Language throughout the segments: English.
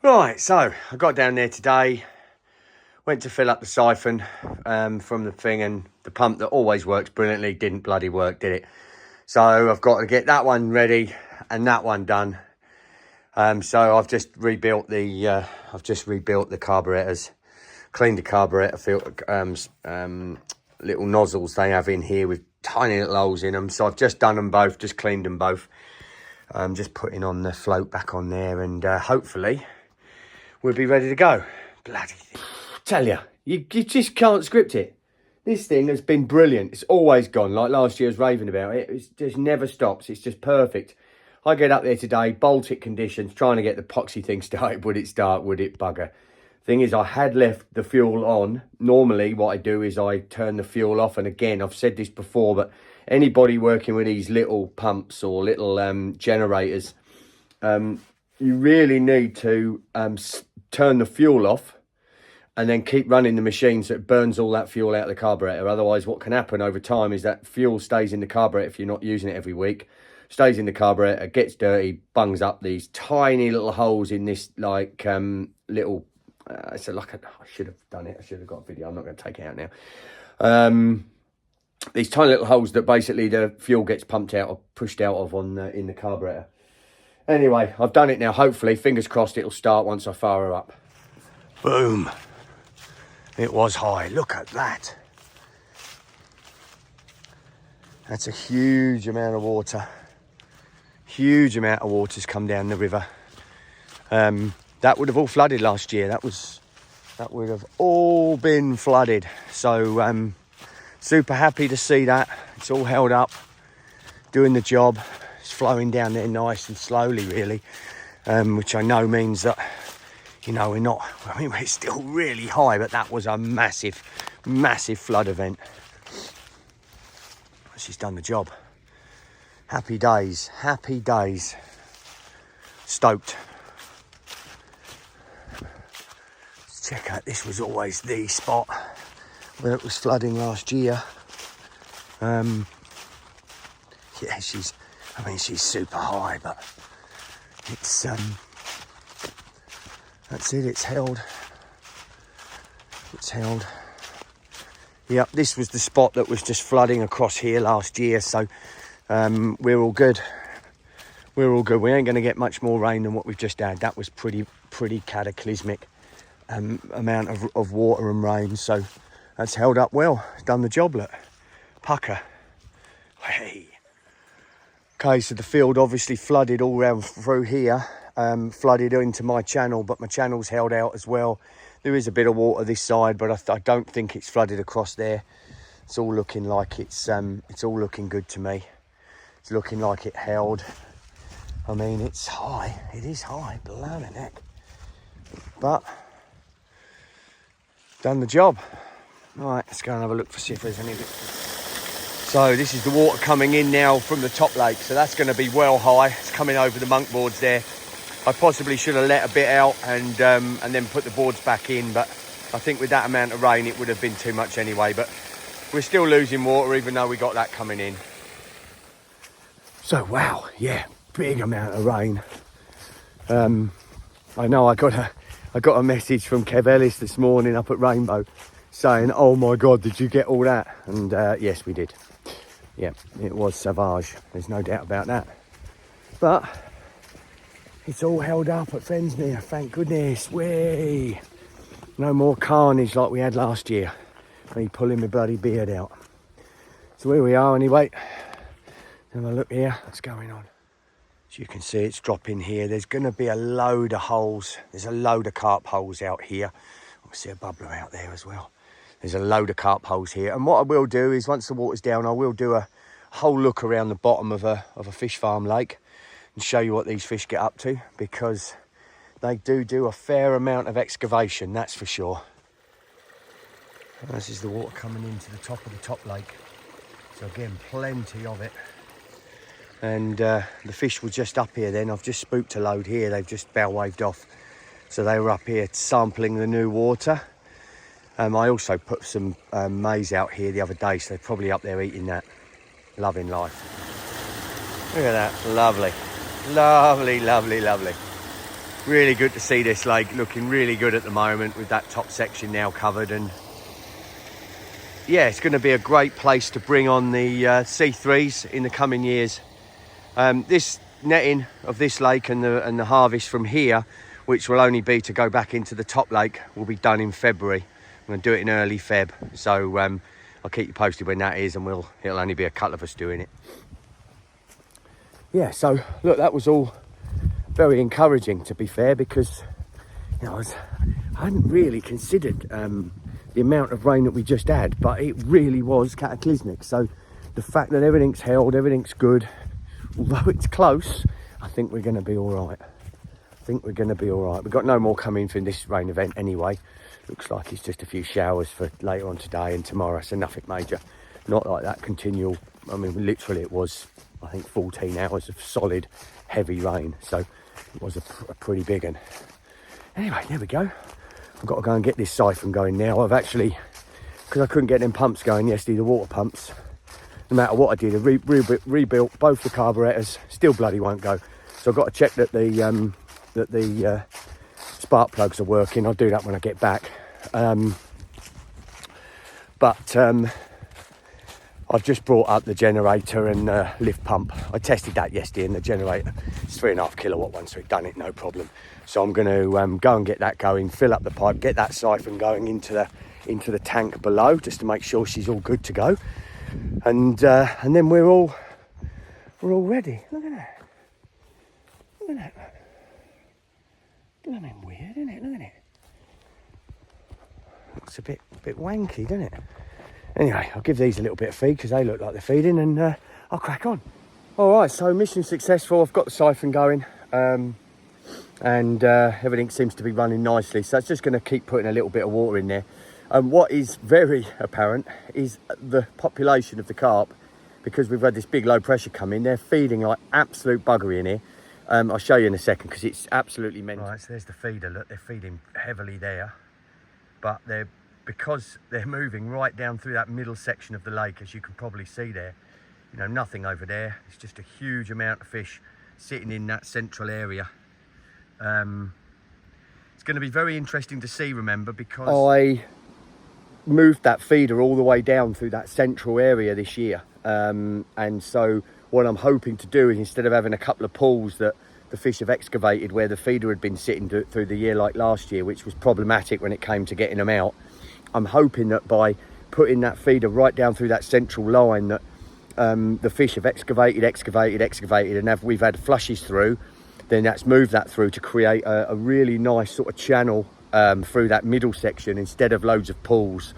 Right, so I got down there today, went to fill up the siphon from the thing, and the pump that always works brilliantly didn't bloody work, did it? So I've got to get that one ready and that one done. So I've just rebuilt the carburetors, cleaned the carburetor little nozzles they have in here with tiny little holes in them. So I've just done them both, just cleaned them both. Just putting on the float back on there, and hopefully we'll be ready to go. Bloody thing. Tell you just can't script it. This thing has been brilliant. It's always gone. Like last year I was raving about it. It just never stops. It's just perfect. I get up there today, Baltic conditions, trying to get the epoxy thing started. Would it start? Would it bugger? Thing is, I had left the fuel on. Normally what I do is I turn the fuel off. And again, I've said this before, but anybody working with these little pumps or little generators, you really need to turn the fuel off and then keep running the machine so it burns all that fuel out of the carburetor. Otherwise, what can happen over time is that fuel stays in the carburetor if you're not using it every week. Stays in the carburetor, gets dirty, bungs up these tiny little holes in this, like, little... so like, I should have done it. I should have got a video. I'm not going to take it out now. These tiny little holes that basically the fuel gets pumped out or pushed out of in the carburetor. Anyway, I've done it now. Hopefully, fingers crossed, it'll start once I fire her up. Boom. It was high. Look at that. That's a huge amount of water. Huge amount of water's come down the river. That would have all flooded last year. That would have all been flooded. So super happy to see that. It's all held up, doing the job. It's flowing down there nice and slowly, really, which I know means that, you know, we're still really high, but that was a massive, massive flood event. She's done the job. Happy days, happy days. Stoked. Let's check out, this was always the spot where it was flooding last year. Yeah, she's super high, but it's, that's it, it's held. It's held. Yep, this was the spot that was just flooding across here last year, so we're all good. We're all good. We ain't going to get much more rain than what we've just had. That was pretty cataclysmic amount of water and rain, so that's held up well. It's done the job, look. Pucker. Hey. Okay, so the field obviously flooded all around through here, flooded into my channel, but my channel's held out as well. There is a bit of water this side, but I don't think it's flooded across there. It's all looking like it's all looking good to me. It's looking like it held. I mean, it's high. It is high, blimey neck. But done the job. All right, let's go and have a look see if there's any of it. So this is the water coming in now from the top lake. So that's going to be well high. It's coming over the monk boards there. I possibly should have let a bit out and then put the boards back in, but I think with that amount of rain it would have been too much anyway. But we're still losing water even though we got that coming in. So wow, yeah, big amount of rain. I know I got a message from Kev Ellis this morning up at Rainbow saying, "Oh my God, did you get all that?" And yes, we did. Yeah, it was savage. There's no doubt about that. But it's all held up at Fensmere, thank goodness. Way. No more carnage like we had last year. Me pulling my bloody beard out. So here we are anyway. Have a look here, what's going on. As you can see, it's dropping here. There's going to be a load of holes. There's a load of carp holes out here. I see a bubbler out there as well. There's a load of carp holes here. And what I will do is, once the water's down, I will do a whole look around the bottom of a fish farm lake and show you what these fish get up to, because they do a fair amount of excavation, that's for sure. And this is the water coming into the top of the top lake. So again, plenty of it. And the fish were just up here then. I've just spooked a load here. They've just bow waved off. So they were up here sampling the new water. I also put some maize out here the other day, so they're probably up there eating that. Loving life. Look at that, lovely. Lovely, lovely, lovely. Really good to see this lake looking really good at the moment with that top section now covered. And yeah, it's going to be a great place to bring on the C3s in the coming years. This netting of this lake and the harvest from here, which will only be to go back into the top lake, will be done in February. I'm going to do it in early Feb, so I'll keep you posted when that is, and it'll only be a couple of us doing it. Yeah, so look, that was all very encouraging, to be fair, because you know, I hadn't really considered the amount of rain that we just had, but it really was cataclysmic. So the fact that everything's held, everything's good, although it's close, I think we're going to be all right. We've got no more coming from this rain event anyway. Looks like it's just a few showers for later on today and tomorrow, so nothing major. Not like that continual, I mean, literally it was, I think, 14 hours of solid, heavy rain. So it was a pretty big one. Anyway, there we go. I've got to go and get this siphon going now. I've actually, because I couldn't get them pumps going yesterday, the water pumps, no matter what I did, I rebuilt both the carburetors, still bloody won't go. So I've got to check that the spark plugs are working. I'll do that when I get back. I've just brought up the generator and lift pump. I tested that yesterday, and the generator, it's 3.5 kilowatt one, so it done it no problem. So I'm going to go and get that going, fill up the pipe, get that siphon going into the tank below, just to make sure she's all good to go. And then we're all ready. Look at that. Look at that. Blooming weird, isn't it? Look at it. Looks a bit wanky, doesn't it? Anyway, I'll give these a little bit of feed because they look like they're feeding, and I'll crack on. All right, so mission successful. I've got the siphon going, and everything seems to be running nicely. So it's just going to keep putting a little bit of water in there. And what is very apparent is the population of the carp, because we've had this big low pressure come in. They're feeding like absolute buggery in here. I'll show you in a second because it's absolutely mental. Right, so there's the feeder. Look, they're feeding heavily there, but because they're moving right down through that middle section of the lake, as you can probably see there. You know, nothing over there. It's just a huge amount of fish sitting in that central area. It's going to be very interesting to see, remember, because I moved that feeder all the way down through that central area this year. And so what I'm hoping to do is, instead of having a couple of pools that the fish have excavated where the feeder had been sitting through the year like last year, which was problematic when it came to getting them out, I'm hoping that by putting that feeder right down through that central line that the fish have excavated, and we've had flushes through, then that's moved that through to create a really nice sort of channel through that middle section instead of loads of pools,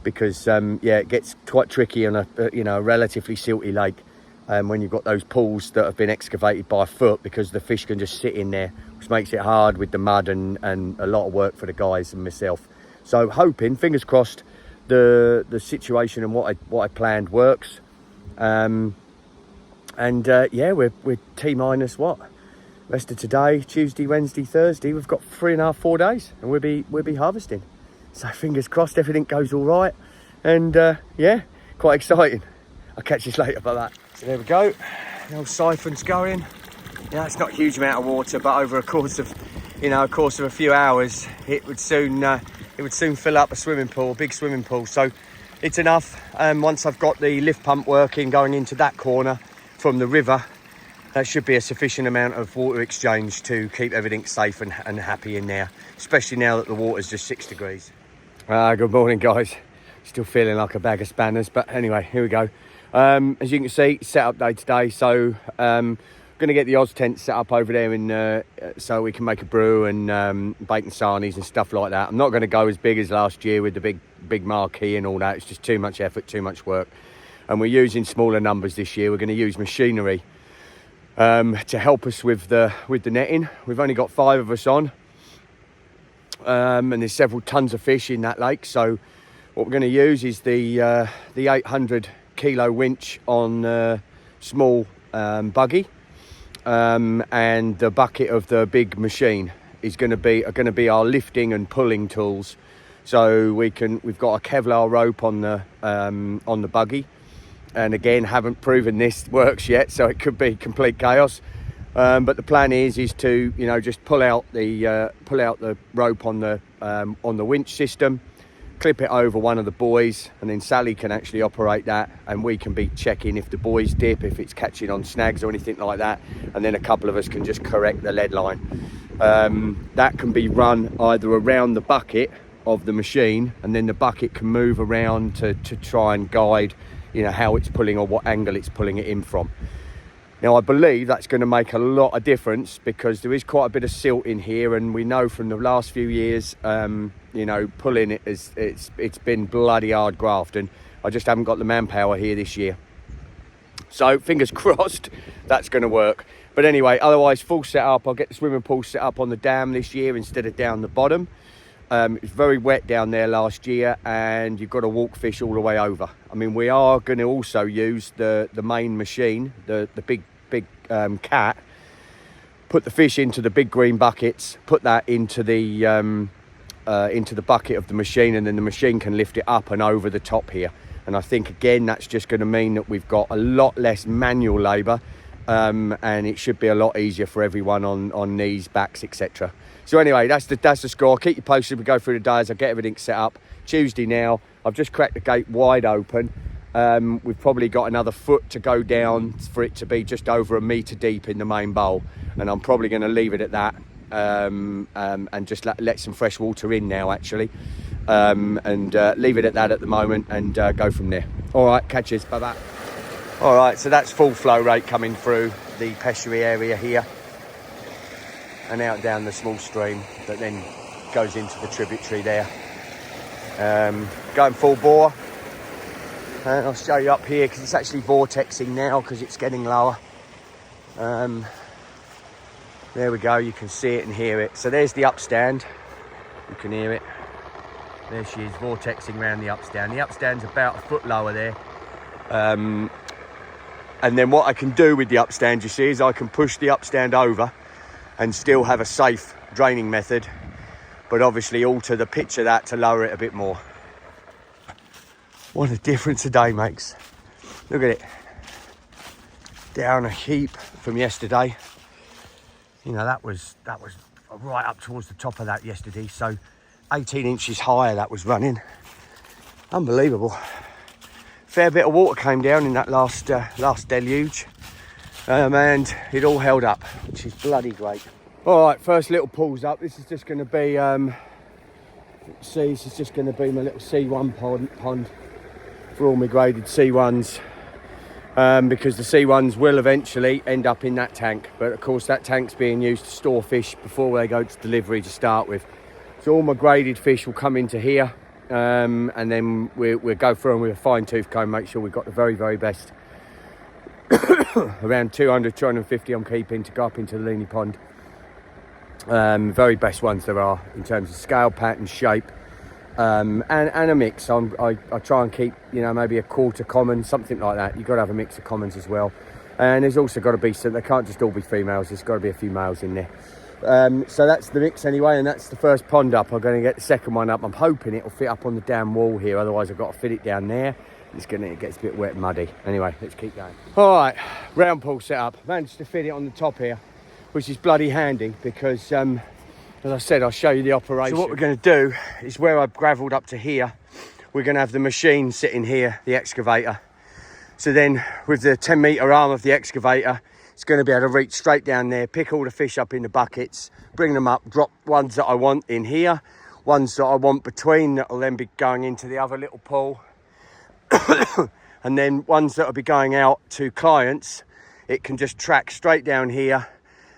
because yeah, it gets quite tricky on a relatively silty lake when you've got those pools that have been excavated by foot, because the fish can just sit in there, which makes it hard with the mud and a lot of work for the guys and myself. So hoping, fingers crossed, the situation and what I planned works. Yeah, we're T minus what? Rest of today, Tuesday, Wednesday, Thursday. We've got 3.5-4 days, and we'll be harvesting. So fingers crossed, everything goes all right. And yeah, quite exciting. I'll catch you later about that. So there we go. The old siphon's going. Yeah, it's not a huge amount of water, but over a course of a few hours, it would soon fill up a big swimming pool. So it's enough. Once I've got the lift pump working, going into that corner from the river, that should be a sufficient amount of water exchange to keep everything safe and happy in there, especially now that the water's just 6 degrees. Good morning, guys. Still feeling like a bag of spanners, but anyway, here we go. As you can see, setup day today, so going to get the Oz tent set up over there so we can make a brew and bacon sarnies and stuff like that. I'm not going to go as big as last year with the big marquee and all that. It's just too much effort, too much work, and we're using smaller numbers this year. We're going to use machinery to help us with the netting. We've only got 5 of us on, and there's several tons of fish in that lake. So what we're going to use is the 800 kilo winch on small buggy, and the bucket of the big machine is going to be our lifting and pulling tools. So we've got a Kevlar rope on the buggy, and again, haven't proven this works yet, so it could be complete chaos. But the plan is to, you know, just pull out the rope on the winch system, clip it over one of the buoys, and then Sally can actually operate that, and we can be checking if the buoys dip, if it's catching on snags or anything like that, and then a couple of us can just correct the lead line. That can be run either around the bucket of the machine, and then the bucket can move around to try and guide, you know, how it's pulling or what angle it's pulling it in from. Now I believe that's going to make a lot of difference, because there is quite a bit of silt in here, and we know from the last few years, you know, pulling it it's been bloody hard graft, and I just haven't got the manpower here this year. So fingers crossed that's going to work. But anyway, otherwise full set up. I'll get the swimming pool set up on the dam this year instead of down the bottom. It was very wet down there last year, and you've got to walk fish all the way over. I mean, we are going to also use the main machine, the big cat, put the fish into the big green buckets, put that into the bucket of the machine, and then the machine can lift it up and over the top here. And I think, again, that's just going to mean that we've got a lot less manual labour, and it should be a lot easier for everyone on knees, backs, etc. So anyway, that's the score. I'll keep you posted. We go through the day as I get everything set up. Tuesday now. I've just cracked the gate wide open. We've probably got another foot to go down for it to be just over 1 metre deep in the main bowl, and I'm probably going to leave it at that, and just let some fresh water in now, actually, and leave it at that at the moment, and go from there. All right, catch you. Bye bye. All right, so that's full flow rate coming through the peschery area here, and out down the small stream that then goes into the tributary there. Going full bore, and I'll show you up here because it's actually vortexing now because it's getting lower. There we go, you can see it and hear it. So there's the upstand, you can hear it. There she is, vortexing around the upstand. The upstand's about a foot lower there. And then what I can do with the upstand, you see, is I can push the upstand over and still have a safe draining method, but obviously alter the pitch of that to lower it a bit more. What a difference a day makes. Look at it. Down a heap from yesterday. You know, that was right up towards the top of that yesterday. So 18 inches higher that was running. Unbelievable. Fair bit of water came down in that last deluge. And it all held up, which is bloody great. All right, first little pulls up. This is just going to be, this is just going to be my little C1 pond for all my graded C1s, because the C1s will eventually end up in that tank. But of course, that tank's being used to store fish before they go to delivery to start with. So all my graded fish will come into here, and then we'll go through them with a fine tooth comb, make sure we've got the very, very best. Around 200, 250 I'm keeping to go up into the Leany Pond. Very best ones there are in terms of scale, pattern, shape, and a mix. I try and keep, you know, maybe a quarter common, something like that. You've got to have a mix of commons as well. And there's also got to be some, they can't just all be females, there's got to be a few males in there. So that's the mix anyway, and that's the first pond up. I'm going to get the second one up. I'm hoping it'll fit up on the damn wall here, otherwise I've got to fit it down there. It gets a bit wet and muddy. Anyway, let's keep going. All right, round pool set up. Managed to fit it on the top here, which is bloody handy because, as I said, I'll show you the operation. So what we're going to do is where I've gravelled up to here, we're going to have the machine sitting here, the excavator. So then with the 10 metre arm of the excavator, it's going to be able to reach straight down there, pick all the fish up in the buckets, bring them up, drop ones that I want in here, ones that I want between that will then be going into the other little pool. And then ones that will be going out to clients, it can just track straight down here,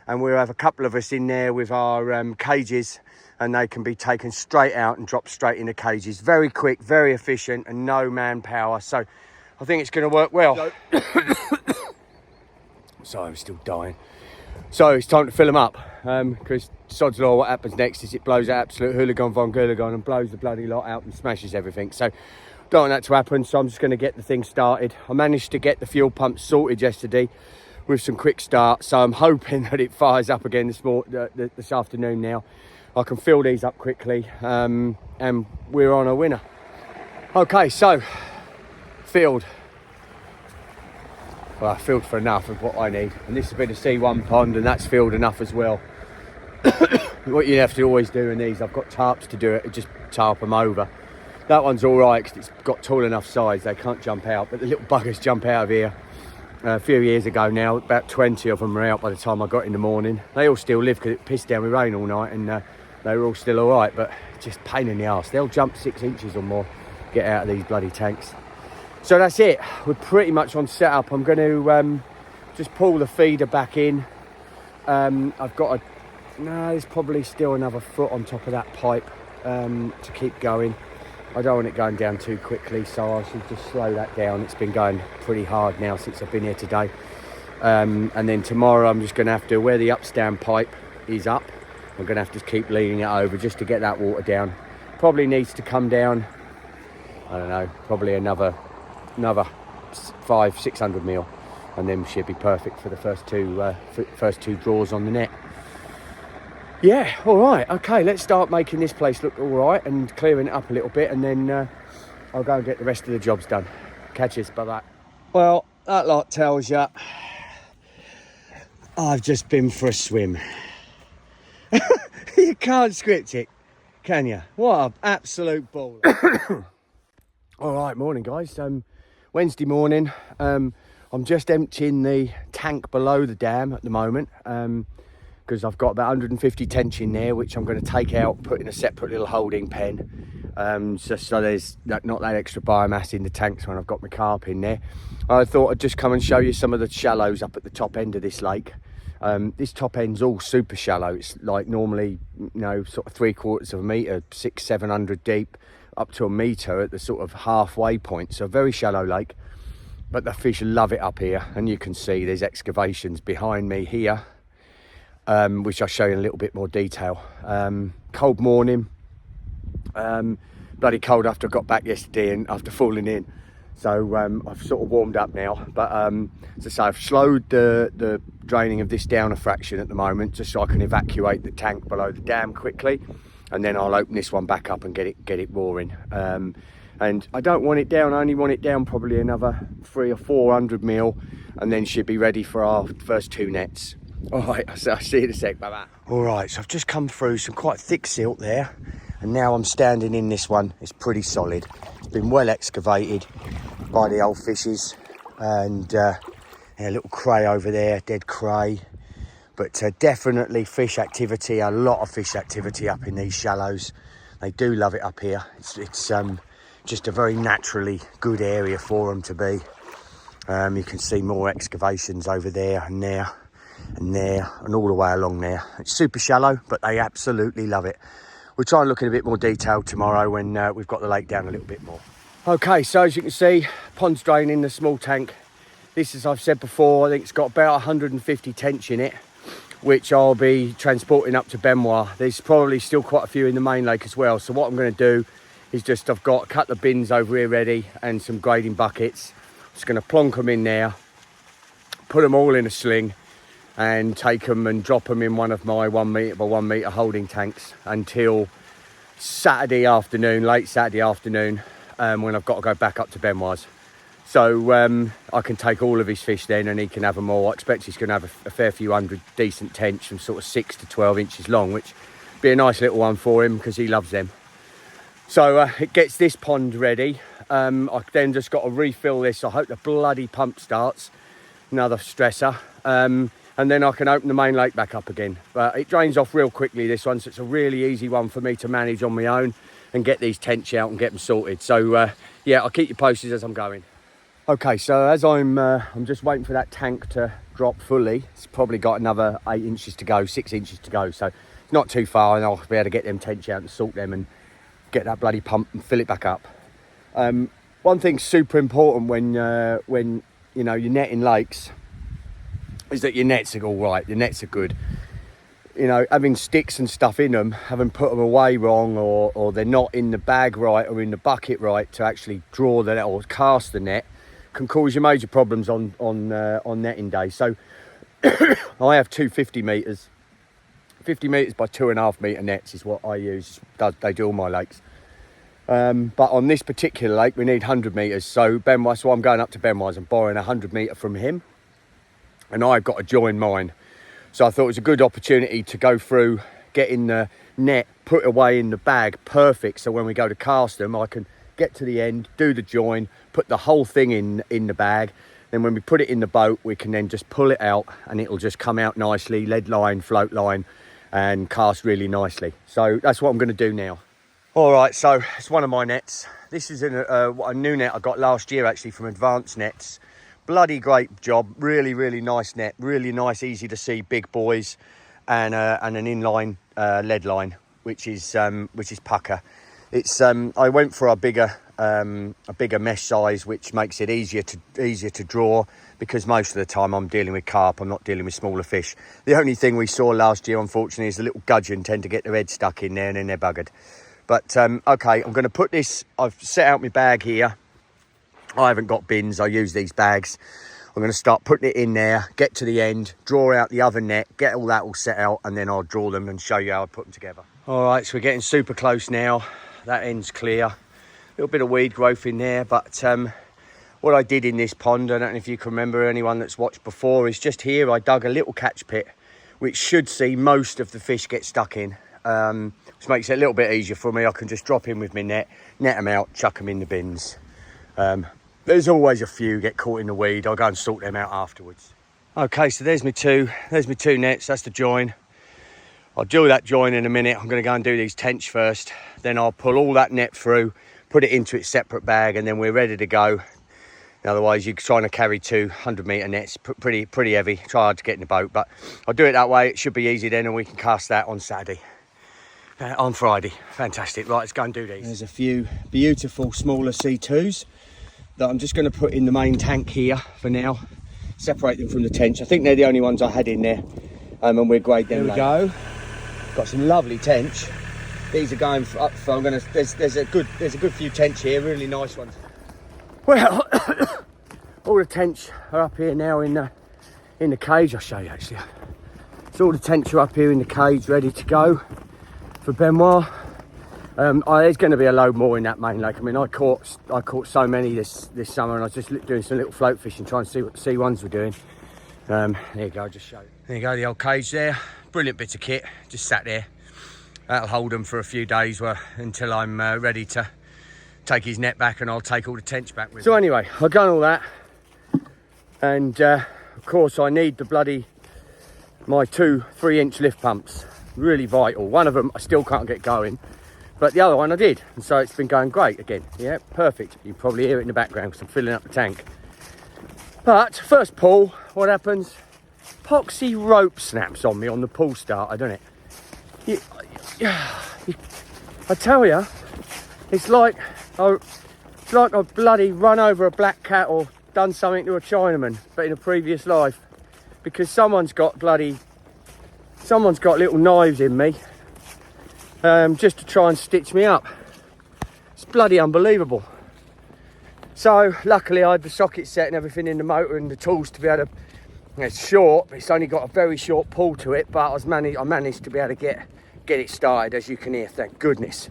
and we'll have a couple of us in there with our cages, and they can be taken straight out and dropped straight in the cages. Very quick, very efficient, and no manpower. So I think it's going to work well. Sorry, I'm still dying. So it's time to fill them up, because sod's law, what happens next is it blows out absolute hooligan von Gooligan and blows the bloody lot out and smashes everything. So don't want that to happen, so I'm just going to get the thing started. I managed to get the fuel pump sorted yesterday with some quick start, so I'm hoping that it fires up again this afternoon now. I can fill these up quickly, and we're on a winner. Okay, so filled. well, I filled for enough of what I need. And this has been a C1 pond, and that's filled enough as well. What you have to always do in these, I've got tarps to do it, just tarp them over. That one's all right because it's got tall enough size, they can't jump out, but the little buggers jump out of here. A few years ago now, about 20 of them were out by the time I got in the morning. They all still live because it pissed down with rain all night, and they were all still all right, but just pain in the arse. They'll jump 6 inches or more, get out of these bloody tanks. So that's it, we're pretty much on setup. I'm going to just pull the feeder back in. I've got there's probably still another foot on top of that pipe to keep going. I don't want it going down too quickly, so I should just slow that down. It's been going pretty hard now since I've been here today. And then tomorrow I'm just going to have to, where the upstand pipe is up, I'm going to have to keep leaning it over just to get that water down. Probably needs to come down, I don't know, probably another 500-600 mil, and then should be perfect for the first two draws on the net. Yeah, all right, okay, let's start making this place look all right and clearing it up a little bit, and then I'll go and get the rest of the jobs done. Catch you, bye-bye. Well, that lot tells you I've just been for a swim. You can't script it, can you? What an absolute ball. All right, morning, guys. Wednesday morning. I'm just emptying the tank below the dam at the moment. Because I've got about 150 tench in there, which I'm going to take out, put in a separate little holding pen, just so there's not that extra biomass in the tanks when I've got my carp in there. I thought I'd just come and show you some of the shallows up at the top end of this lake. This top end's all super shallow. It's like normally, sort of 3/4 of a metre, 600-700 deep, up to a metre at the sort of halfway point. So a very shallow lake, but the fish love it up here. And you can see there's excavations behind me here. Which I'll show you in a little bit more detail. Cold morning, bloody cold after I got back yesterday and after falling in. So I've sort of warmed up now, but as I say, I've slowed the draining of this down a fraction at the moment, just so I can evacuate the tank below the dam quickly, and then I'll open this one back up and get it roaring. And I don't want it down, I only want it down probably another 300 or 400 mil, and then should be ready for our first 2 nets. All right, so I'll see you in a sec, bye-bye. All right, so I've just come through some quite thick silt there, and now I'm standing in this one. It's pretty solid. It's been well excavated by the old fishes, and a little cray over there, dead cray. But definitely fish activity, a lot of fish activity up in these shallows. They do love it up here. It's just a very naturally good area for them to be. You can see more excavations over there and there. And there and all the way along there. It's super shallow, but they absolutely love it. We'll try and look in a bit more detail tomorrow when we've got the lake down a little bit more. Okay, so as you can see, pond's draining the small tank. This, as I've said before, I think it's got about 150 tench in it, which I'll be transporting up to Benoit. There's probably still quite a few in the main lake as well. So what I'm going to do is I've got a couple of bins over here ready and some grading buckets. I'm just going to plonk them in there, put them all in a sling, and take them and drop them in one of my 1 metre by 1 metre holding tanks until Saturday afternoon, late Saturday afternoon, when I've got to go back up to Benoit's. So I can take all of his fish then, and he can have them all. I expect he's going to have a fair few hundred decent tench from sort of 6 to 12 inches long, which would be a nice little one for him because he loves them. So it gets this pond ready. I've then just got to refill this. I hope the bloody pump starts. Another stressor. And then I can open the main lake back up again. But it drains off real quickly, this one, so it's a really easy one for me to manage on my own and get these tench out and get them sorted. So yeah, I'll keep you posted as I'm going. Okay, so as I'm just waiting for that tank to drop fully. It's probably got another 8 inches to go, 6 inches to go, so it's not too far, and I'll be able to get them tench out and sort them and get that bloody pump and fill it back up. One thing super important when you're netting lakes is that your nets are all right, your nets are good. Having sticks and stuff in them, having put them away wrong, or they're not in the bag right or in the bucket right to actually draw the net or cast the net, can cause you major problems on netting day. So I have two 50 metres. 50 metres by 2.5 metre nets is what I use. They do all my lakes. But on this particular lake, we need 100 metres. So Benoit, so I'm going up to Benoit and borrowing 100 metre from him. And I've got to join mine. So I thought it was a good opportunity to go through, get in the net, put away in the bag, perfect. So when we go to cast them, I can get to the end, do the join, put the whole thing in the bag. Then when we put it in the boat, we can then just pull it out and it'll just come out nicely, lead line, float line, and cast really nicely. So that's what I'm going to do now. All right, so it's one of my nets. This is a new net I got last year actually from Advanced Nets. Bloody great job, really, really nice net, really nice, easy to see, big buoys, and an inline lead line, which is pucker. It's I went for a bigger mesh size, which makes it easier to draw, because most of the time I'm dealing with carp, I'm not dealing with smaller fish. The only thing we saw last year, unfortunately, is the little gudgeon tend to get their head stuck in there and then they're buggered. But okay, I'm going to put this, I've set out my bag here. I haven't got bins, I use these bags. I'm going to start putting it in there, get to the end, draw out the other net, get all that all set out, and then I'll draw them and show you how I put them together. All right, so we're getting super close now. That end's clear. A little bit of weed growth in there, but what I did in this pond, I don't know if you can remember, anyone that's watched before, is just here I dug a little catch pit, which should see most of the fish get stuck in, which makes it a little bit easier for me. I can just drop in with my net them out, chuck them in the bins. There's always a few get caught in the weed. I'll go and sort them out afterwards. Okay, so there's my two nets, that's the join. I'll do that join in a minute. I'm going to go and do these tench first. Then I'll pull all that net through, put it into its separate bag, and then we're ready to go. Otherwise, you're trying to carry 200 metre nets, pretty heavy. Try hard to get in the boat, but I'll do it that way. It should be easy then, and we can cast that on Saturday. On Friday. Fantastic. Right, let's go and do these. There's a few beautiful smaller C2s that I'm just going to put in the main tank here for now. Separate them from the tench. I think they're the only ones I had in there, and we'll grade them later. There we go. Got some lovely tench. These are going up for, I'm gonna, there's a good few tench here, really nice ones. Well, all the tench are up here now in the cage. I'll show you actually. So all the tench are up here in the cage, ready to go for Benoit. There's going to be a load more in that main lake. I mean, I caught so many this summer, and I was just doing some little float fishing, trying to see what the sea ones were doing. There you go, just show you. There you go, the old cage there. Brilliant bit of kit, just sat there. That'll hold them for a few days until I'm ready to take his net back, and I'll take all the tench back with me. So anyway, I've done all that, and of course I need my two 3-inch lift pumps. Really vital. One of them I still can't get going, but the other one I did, and so it's been going great again. Yeah, perfect. You can probably hear it in the background because I'm filling up the tank. But first pull, what happens? Epoxy rope snaps on me on the pull starter, doesn't it? I tell you, it's like I've bloody run over a black cat or done something to a Chinaman, but in a previous life, because someone's got little knives in me, just to try and stitch me up. It's bloody unbelievable. So luckily I had the socket set and everything in the motor and the tools to be able to. It's short, but it's only got a very short pull to it, but I managed to be able to get it started, as you can hear, thank goodness.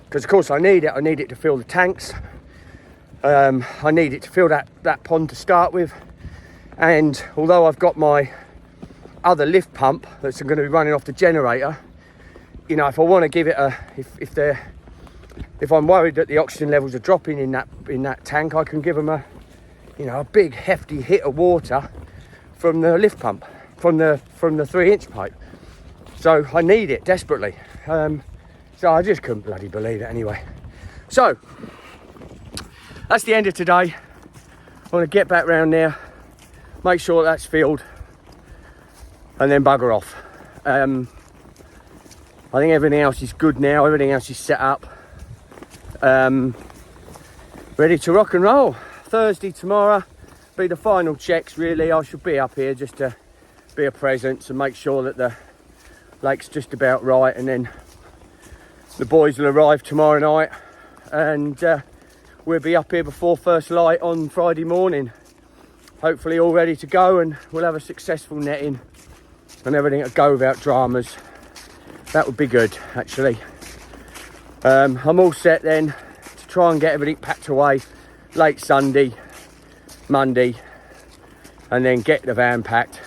Because of course I need it to fill the tanks. I need it to fill that pond to start with. And although I've got my other lift pump that's going to be running off the generator, you know, if I want to give it if I'm worried that the oxygen levels are dropping in that tank, I can give them a big hefty hit of water from the lift pump, from the 3-inch pipe. So I need it desperately. So I just couldn't bloody believe it anyway. So that's the end of today. I want to get back round there, make sure that's filled, and then bugger off. I think everything else is good now. Everything else is set up, ready to rock and roll. Thursday tomorrow be the final checks, really. I should be up here just to be a presence and make sure that the lake's just about right, and then the boys will arrive tomorrow night, and we'll be up here before first light on Friday morning, hopefully all ready to go, and we'll have a successful netting and everything will go without dramas. That would be good, actually. I'm all set then. try and get everything packed away late Sunday, Monday, and then get the van packed,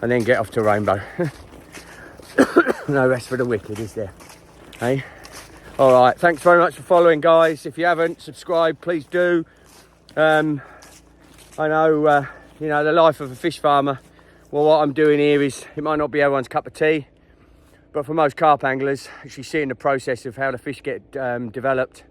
and then get off to Rainbow. No rest for the wicked, is there? Hey? All right, thanks very much for following, guys. If you haven't subscribed, please do. I know, you know, the life of a fish farmer. Well, what I'm doing here is, it might not be everyone's cup of tea, but for most carp anglers, actually seeing the process of how the fish get developed,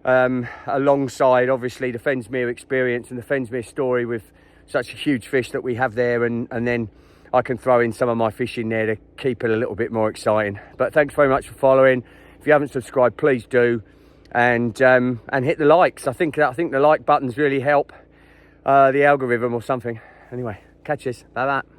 alongside obviously the Fensmere experience and the Fensmere story with such a huge fish that we have there, and then I can throw in some of my fish in there to keep it a little bit more exciting. But thanks very much for following. If you haven't subscribed, please do, and hit the likes. I think the like buttons really help the algorithm or something. Anyway, catch us. Bye bye.